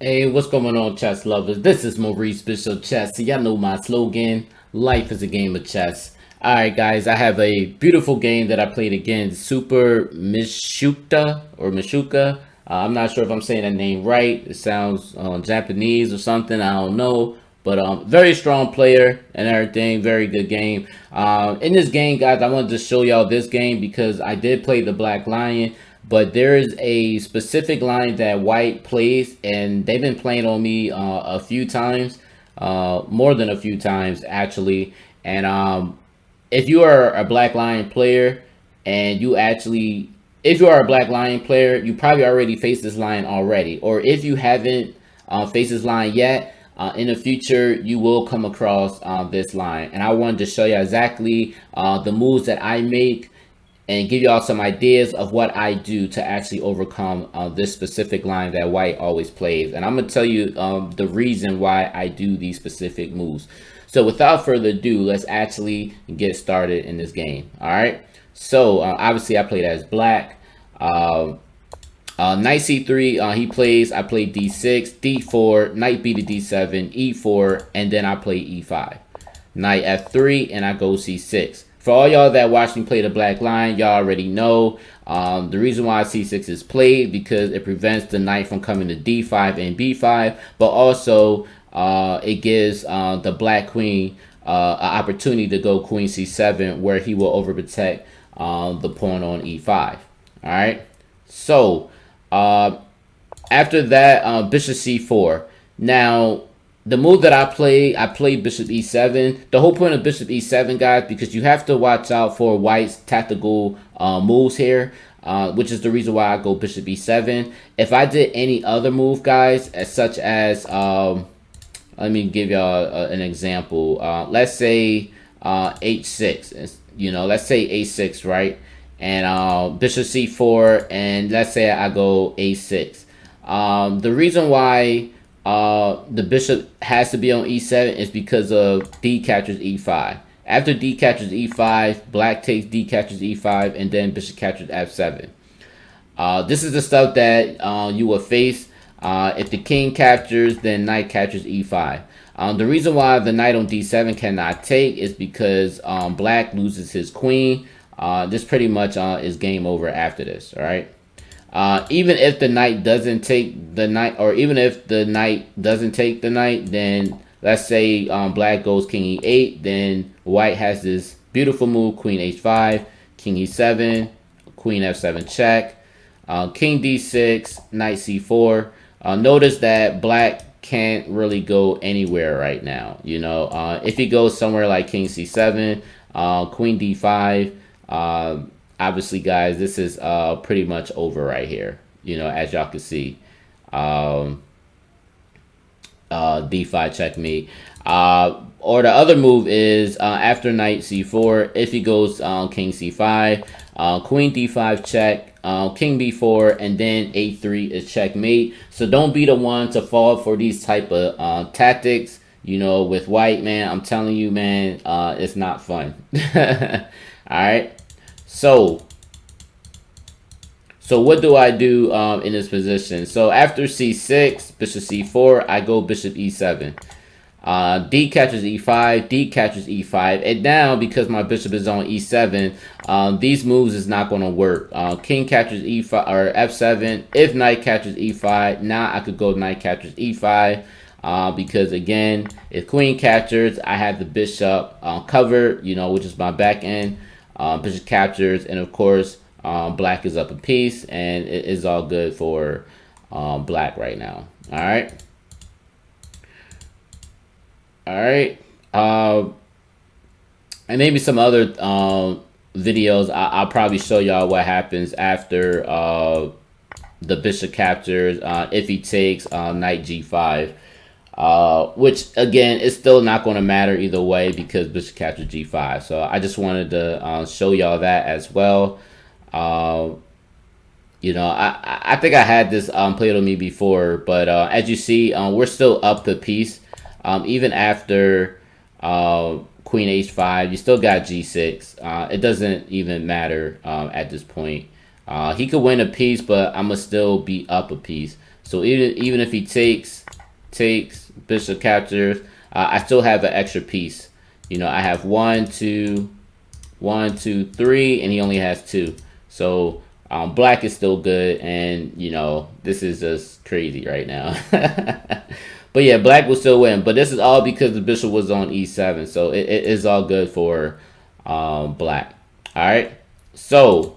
Hey, what's going on, chess lovers? This is Maurice Bishop Chess. So y'all know my slogan, life is a game of chess. Alright guys, I have a beautiful game that I played against Super Mishuka or Mishuka. I'm not sure if I'm saying that name right. It sounds Japanese or something, I don't know. But very strong player and everything, very good game. In this game, guys, I wanted to show y'all this game because I did play the Black Lion, but there is a specific line that White plays, and they've been playing on me a few times, more than a few times actually. And if you are a Black Lion player, and you actually, if you are a Black Lion player, you probably already faced this line already, or if you haven't faced this line yet. In the future, you will come across this line, and I wanted to show you exactly the moves that I make and give y'all some ideas of what I do to actually overcome this specific line that White always plays. And I'm going to tell you the reason why I do these specific moves. So without further ado, let's actually get started in this game. All right. So obviously I played as Black. Knight c3, he plays, I play d6, d4, knight b to d7, e4, and then I play e5. Knight f3, and I go c6. For all y'all that watch me play the Black Lion, y'all already know the reason why c6 is played, because it prevents the knight from coming to d5 and b5, but also it gives the Black Queen an opportunity to go queen c7, where he will overprotect the pawn on e5. All right, so after that, bishop c4. Now, the move that I played bishop e7. The whole point of bishop e7, guys, because you have to watch out for White's tactical moves here, which is the reason why I go bishop e7. If I did any other move, guys, such as, let me give y'all an example. Let's say h6, let's say a6, right? And bishop c4, and let's say I go a6. The reason why the bishop has to be on e7 is because of d captures e5. After d captures e5, Black takes d captures e5, and then bishop captures f7. This is the stuff that you will face. If the king captures, then knight captures e5. The reason why the knight on d7 cannot take is because Black loses his queen. This pretty much is game over after this, all right? Even if the knight doesn't take the knight, or even if the knight doesn't take the knight, then let's say Black goes king e8, then White has this beautiful move, queen h5, king e7, queen f7 check, king d6, knight c4. Notice that Black can't really go anywhere right now. If he goes somewhere like king c7, queen d5, obviously, guys, this is pretty much over right here. As y'all can see, d5 checkmate. Or the other move is after knight c4, if he goes king c5, queen d5 check, king b4, and then a3 is checkmate. So don't be the one to fall for these type of tactics. With White, man, I'm telling you, man, it's not fun. All right. So what do I do in this position? So after c6, bishop c4, I go bishop e7. D catches e5, D catches e5. And now, because my bishop is on e7, these moves is not going to work. King catches e5 or f7. If knight catches e5, now I could go knight catches e5. Because again, if queen captures, I have the bishop covered, which is my back end. Bishop captures, and of course, Black is up a piece, and it is all good for Black right now. All right. And maybe some other videos. I'll probably show y'all what happens after the bishop captures. If he takes knight g5. Which again is still not going to matter either way because bishop captures g5. So I just wanted to show y'all that as well. I think I had this played on me before, but as you see, we're still up the piece. Even after queen h5, you still got g6. It doesn't even matter at this point. He could win a piece, but I'm gonna still be up a piece. So even if he takes, bishop captures, I still have an extra piece. You know, I have 1, 2, 1, 2, 3, and he only has 2. So black is still good, and you know, this is just crazy right now. But yeah, black will still win. But this is all because the bishop was on e7, so it is all good for black. All right. So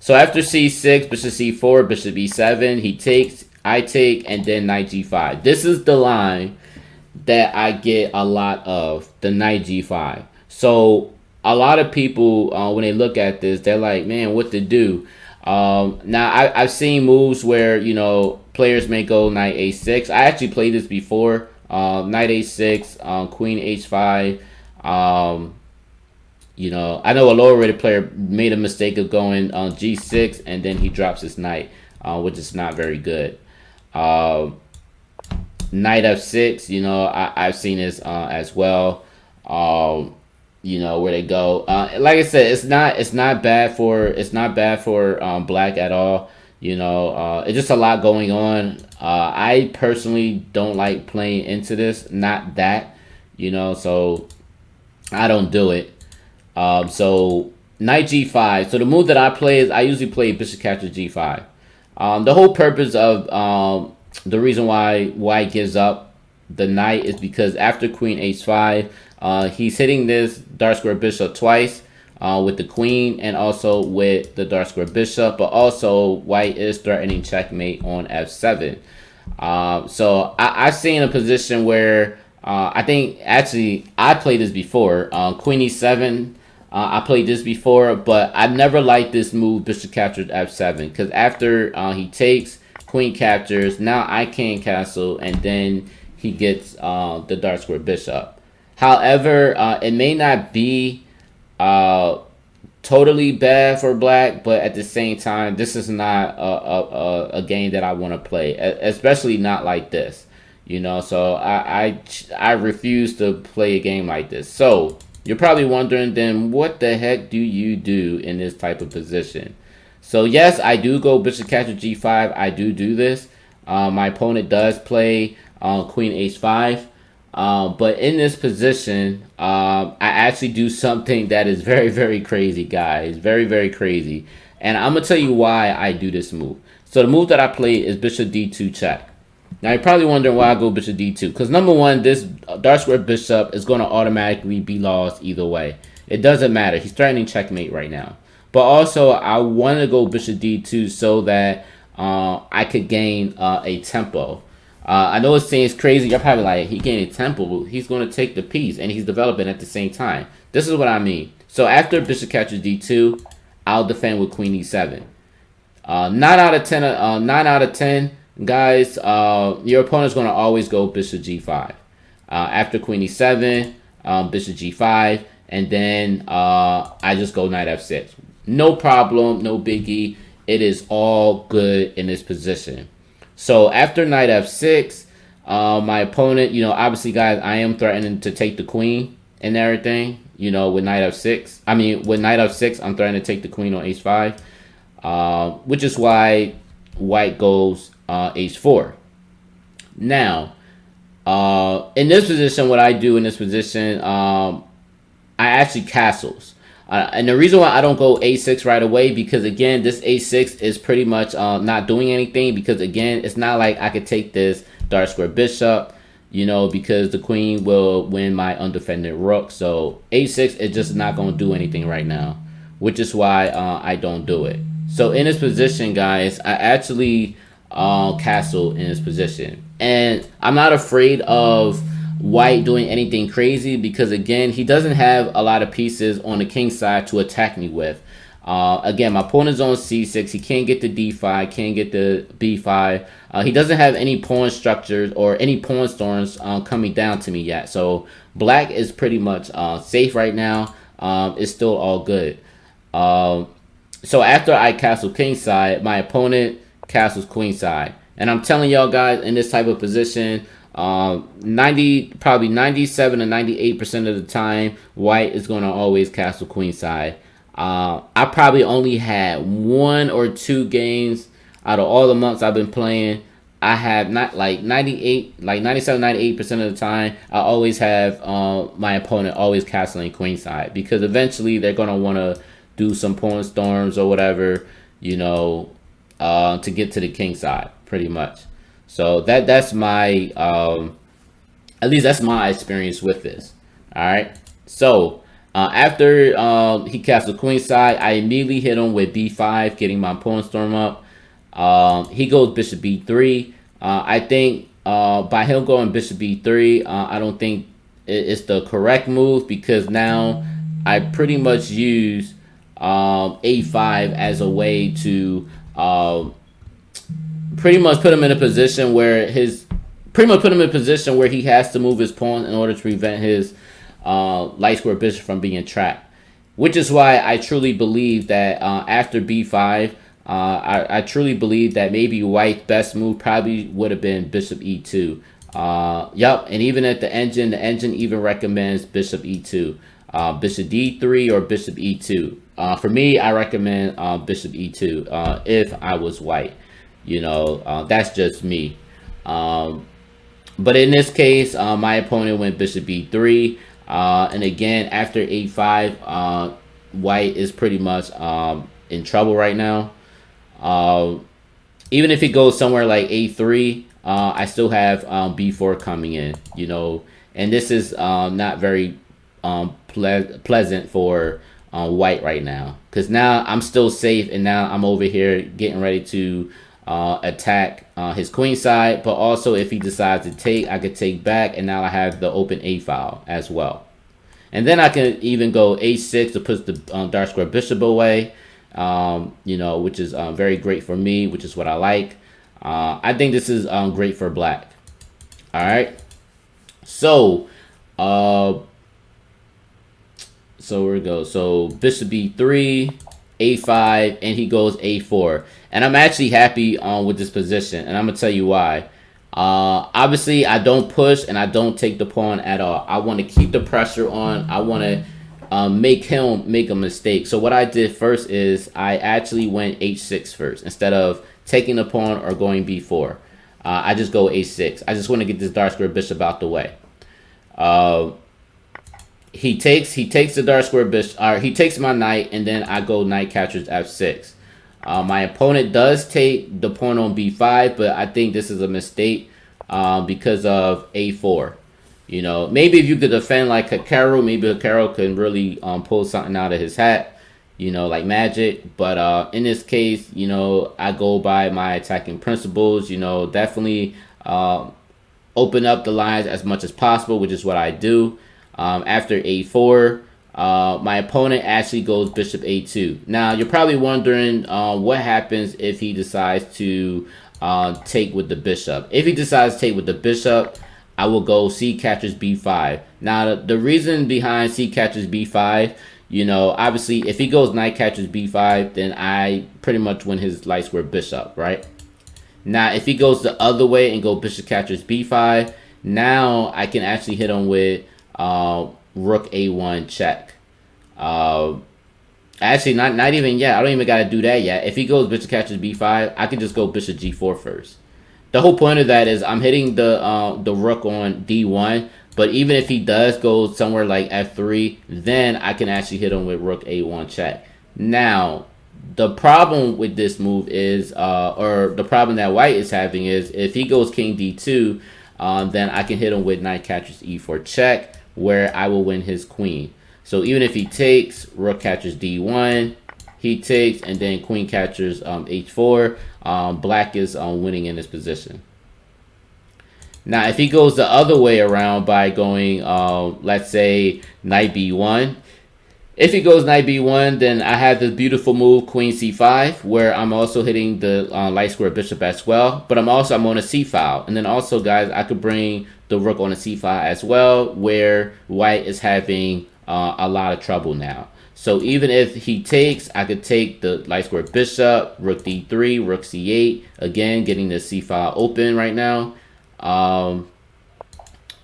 after c6, bishop c4, bishop e7, he takes, I take, and then knight g5. This is the line that I get a lot of, the knight g5. So a lot of people, when they look at this, they're like, man, what to do? Now, I've seen moves where, you know, players may go knight a6. I actually played this before. Knight a6, queen h5. You know, I know a lower rated player made a mistake of going on g6, and then he drops his knight, which is not very good. Knight f6, you know, I've seen this as well. You know, where they go. Like I said, it's not bad for black at all. You know, it's just a lot going on. I personally don't like playing into this, not that, you know, so I don't do it. So knight g5. So the move that I play is I usually play bishop captures g5. The whole purpose of the reason why white gives up the knight is because after queen h5, he's hitting this dark square bishop twice with the queen and also with the dark square bishop, but also white is threatening checkmate on f7. So I've seen a position where I think actually I played this before, queen e7. I played this before, but I never liked this move, bishop captures f7, because after he takes, queen captures, now I can't castle, and then he gets the dark square bishop. However, it may not be totally bad for black, but at the same time, this is not a game that I want to play, especially not like this, you know. So I refuse to play a game like this. So you're probably wondering, then what the heck do you do in this type of position? So yes, I do go bishop captures g5. I do this. My opponent does play queen h5. But in this position, I actually do something that is very, very crazy, guys. Very, very crazy. And I'm going to tell you why I do this move. So the move that I play is bishop d2 check. Now, you're probably wondering why I go bishop d2. Because number one, this dark square bishop is going to automatically be lost either way. It doesn't matter. He's threatening checkmate right now. But also, I want to go bishop d2 so that I could gain a tempo. I know it seems crazy. You're probably like, he gained a tempo. He's going to take the piece, and he's developing at the same time. This is what I mean. So after bishop captures d2, I'll defend with queen e7. 9 out of 10. 9 out of 10, guys. Your opponent's going to always go bishop g5. After queen e7, bishop g5, and then I just go knight f6. No problem, no biggie. It is all good in this position. So after knight f6, my opponent, you know, obviously, guys, I am threatening to take the queen and everything, you know, with knight f6. I mean, with knight f6, I'm threatening to take the queen on h5, which is why white goes h4. Now, in this position, what I do in this position, I actually castles. And the reason why I don't go a6 right away, because again, this a6 is pretty much not doing anything, because again, it's not like I could take this dark square bishop, you know, because the queen will win my undefended rook. So a6 is just not going to do anything right now, which is why I don't do it. So in this position, guys, I actually castle in this position. And I'm not afraid of white doing anything crazy, because again, he doesn't have a lot of pieces on the king side to attack me with. Again, my opponent's on c6. He can't get the d5, can't get the b5. He doesn't have any pawn structures or any pawn storms coming down to me yet. So black is pretty much safe right now. It's still all good. So after I castle king side, my opponent castles queen side. And I'm telling y'all guys, in this type of position, probably 97 to 98% of the time, white is going to always castle queen side. I probably only had 1 or 2 games out of all the months I've been playing I have not like 98, like 97, 98% of the time, I always have my opponent always castling queenside, because eventually they're gonna want to do some pawn storms or whatever, you know, to get to the king side, pretty much. So that's my at least that's my experience with this. All right. So after he castled queen side, I immediately hit him with b5, getting my pawn storm up. He goes bishop b3. I think by him going bishop b3, I don't think it's the correct move, because now I pretty much use a5 as a way to pretty much put him in a position where he has to move his pawn in order to prevent his light square bishop from being trapped. Which is why I truly believe that after b5, I truly believe that maybe white's best move probably would have been bishop e2. Yep, and even at the engine even recommends bishop e2, bishop d3 or bishop e2. For me, I recommend bishop e2 if I was white. You know, that's just me. But in this case, my opponent went bishop b3. And again, after a5, white is pretty much in trouble right now. Even if it goes somewhere like a3, I still have b4 coming in, you know. And this is not very pleasant for white right now, because now I'm still safe, and now I'm over here getting ready to attack his queen side. But also, if he decides to take, I could take back, and now I have the open a file as well. And then I can even go a6 to push the dark square bishop away, you know, which is very great for me, which is what I like. I think this is great for black. All right. So here we go. So bishop b3, a5, and he goes a4. And I'm actually happy with this position, and I'm gonna tell you why. Obviously, I don't push and I don't take the pawn at all. I want to keep the pressure on. I want to make him make a mistake. So what I did first is I actually went h6 first instead of taking the pawn or going b4. I just go a6. I just want to get this dark square bishop out the way. He takes the dark square bishop, or he takes my knight, and then I go knight captures f6. My opponent does take the pawn on b5, but I think this is a mistake because of a4. You know, maybe if you could defend like Hikaru, maybe Hikaru can really pull something out of his hat, you know, like magic. But in this case, you know, I go by my attacking principles, you know, definitely open up the lines as much as possible, which is what I do. After a4, my opponent actually goes bishop a2. Now, you're probably wondering what happens if he decides to take with the bishop. If he decides to take with the bishop, I will go c captures b5. Now, the reason behind c captures b5, you know, obviously, if he goes knight captures b5, then I pretty much win his light square bishop, right? Now, if he goes the other way and go bishop captures b5, now I can actually hit him with rook a1 check. Actually, not even yet. I don't even got to do that yet. If he goes bishop captures b5, I can just go bishop g4 first. The whole point of that is I'm hitting the rook on d1, but even if he does go somewhere like f3, then I can actually hit him with rook a1 check. Now, the problem with this move is, or the problem that white is having is, if he goes king d2, then I can hit him with knight captures e4 check, where I will win his queen. So even if he takes, rook captures d1, he takes, and then queen captures h4, black is winning in this position. Now, if he goes the other way around by going, let's say, knight b1, if he goes knight b1, then I have this beautiful move, queen c5, where I'm also hitting the light square bishop as well, but I'm on a c file. And then also, guys, I could bring the rook on a c file as well, where white is having a lot of trouble now. So even if he takes, I could take the light square bishop, rook d3, rook c8, again, getting the c file open right now.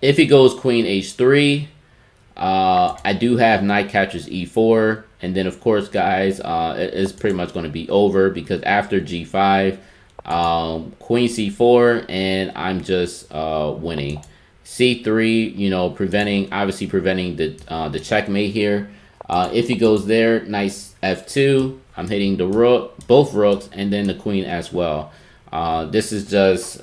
If he goes queen h3, I do have knight captures e4, and then of course, guys, it's pretty much going to be over, because after g5, Queen c4, and I'm just winning. c3, you know, obviously preventing the checkmate here. If he goes there, nice f2. I'm hitting the rook, both rooks, and then the queen as well. This is just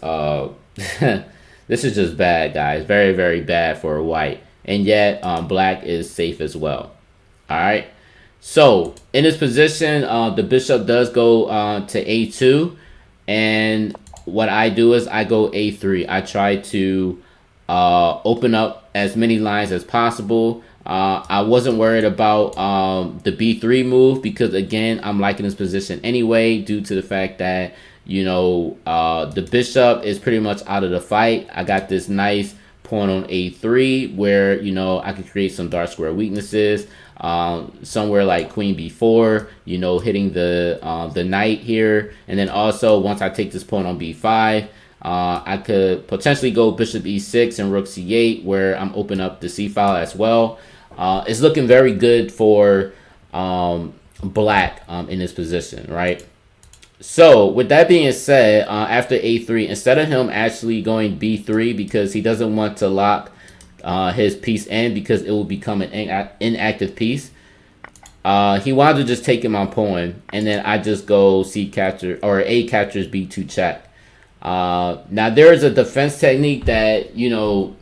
this is just bad, guys. Very, very bad for white. And yet, black is safe as well. All right. So in this position, the bishop does go to a2, and what I do is I go a3. I try to open up as many lines as possible. I wasn't worried about the b3 move because, again, I'm liking this position anyway due to the fact that, you know, the bishop is pretty much out of the fight. I got this nice pawn on a3 where, you know, I can create some dark square weaknesses. Somewhere like queen b4, you know, hitting the knight here. And then also, once I take this pawn on b5, I could potentially go bishop e6 and rook c8, where I'm opening up the c file as well. It's looking very good for black in this position, right? So with that being said, after a3, instead of him actually going b3 because he doesn't want to lock his piece in because it will become an inactive piece, he wanted to just take him on pawn, and then I just go c capture, or a captures b2 check. Now there is a defense technique that, you know,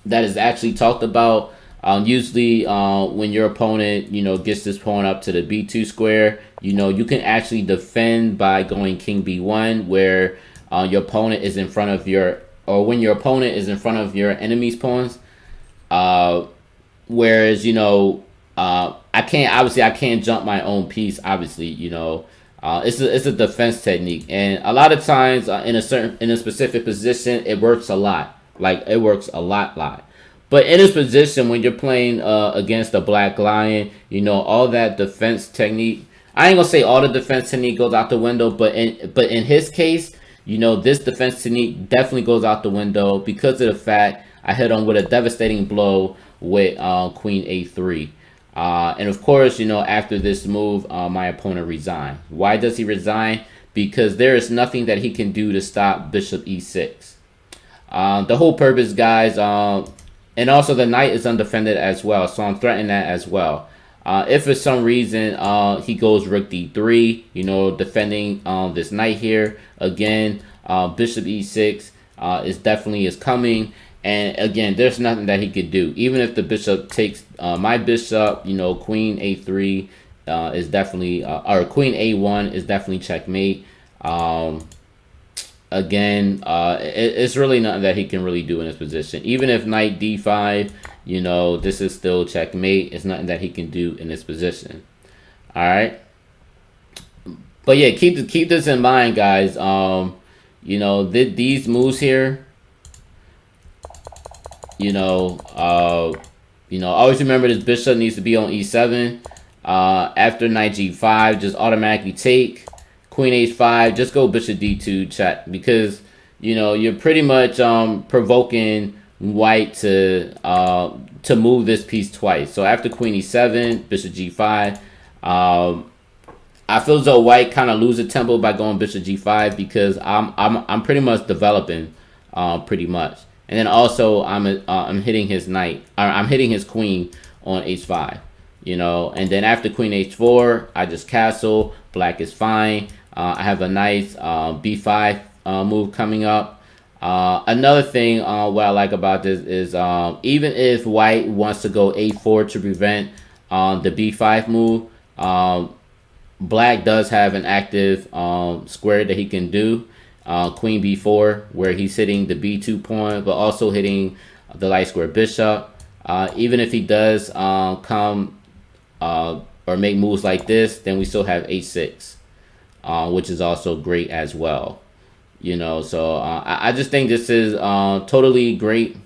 that is actually talked about. Usually when your opponent, you know, gets this pawn up to the b2 square, you know, you can actually defend by going king b1, where your opponent is in front of your, or when your opponent is in front of your enemy's pawns. Whereas, you know, I can't jump my own piece, obviously, you know. It's a defense technique, and a lot of times in a specific position it works a lot. Like, it works a lot. But in this position, when you're playing against a black lion, you know, all that defense technique, I ain't gonna say all the defense technique goes out the window, but in his case, you know, this defense technique definitely goes out the window because of the fact I hit him with a devastating blow with queen a3. And of course, you know, after this move, my opponent resigned. Why does he resign? Because there is nothing that he can do to stop bishop e6. The whole purpose, guys, and also the knight is undefended as well, so I'm threatening that as well. If for some reason he goes rook d3, you know, defending this knight here, again, bishop e6 is coming. And again, there's nothing that he could do. Even if the bishop takes my bishop, you know, queen a3 is definitely, or queen a1 is definitely checkmate. Again, it's really nothing that he can really do in this position. Even if knight d5, you know, this is still checkmate. It's nothing that he can do in this position. All right. But yeah, keep this in mind, guys. You know, these moves here, you know, always remember this bishop needs to be on e7. After knight g5, just automatically take. Queen h5, just go bishop d2 check, because, you know, you're pretty much provoking white to move this piece twice. So after queen e7, bishop g5, I feel as though white kind of loses tempo by going bishop g5 because I'm pretty much developing pretty much. And then also I'm hitting his knight, or I'm hitting his queen on h5, you know. And then after queen h4, I just castle. Black is fine. I have a nice b5 move coming up. Another thing what I like about this is even if white wants to go a4 to prevent the b5 move, black does have an active square that he can do. Queen b4, where he's hitting the b2 pawn, but also hitting the light square bishop. Even if he does come or make moves like this, then we still have h6, which is also great as well. You know, so I just think this is totally great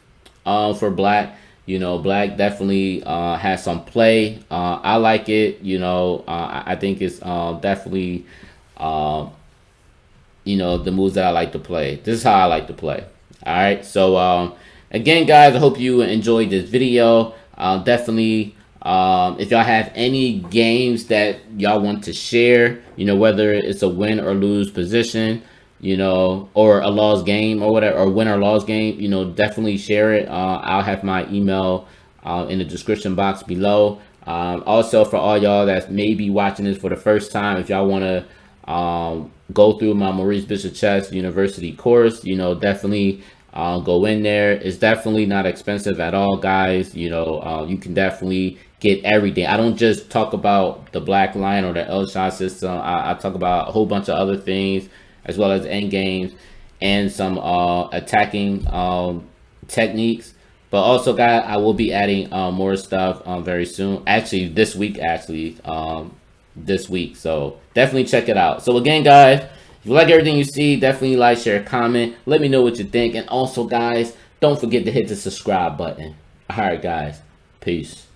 for black. You know, black definitely has some play. I like it. You know, I think it's definitely you know, the moves that I like to play. This is how I like to play. All right. So again, guys, I hope you enjoyed this video. Definitely, if y'all have any games that y'all want to share, you know, whether it's a win or lose position, you know, or a lost game or whatever, or win or lost game, you know, definitely share it. I'll have my email in the description box below. Also, for all y'all that may be watching this for the first time, if y'all want to go through my Maurice Bishop Chess University course, you know, definitely go in there. It's definitely not expensive at all, guys. You know, you can definitely get everything. I don't just talk about the black line or the Elshad system. I talk about a whole bunch of other things, as well as end games and some attacking techniques. But also, guys, I will be adding more stuff very soon. Actually, this week. This week. So definitely check it out. So again, guys, if you like everything you see, definitely like, share, comment. Let me know what you think. And also, guys, don't forget to hit the subscribe button. All right, guys. Peace.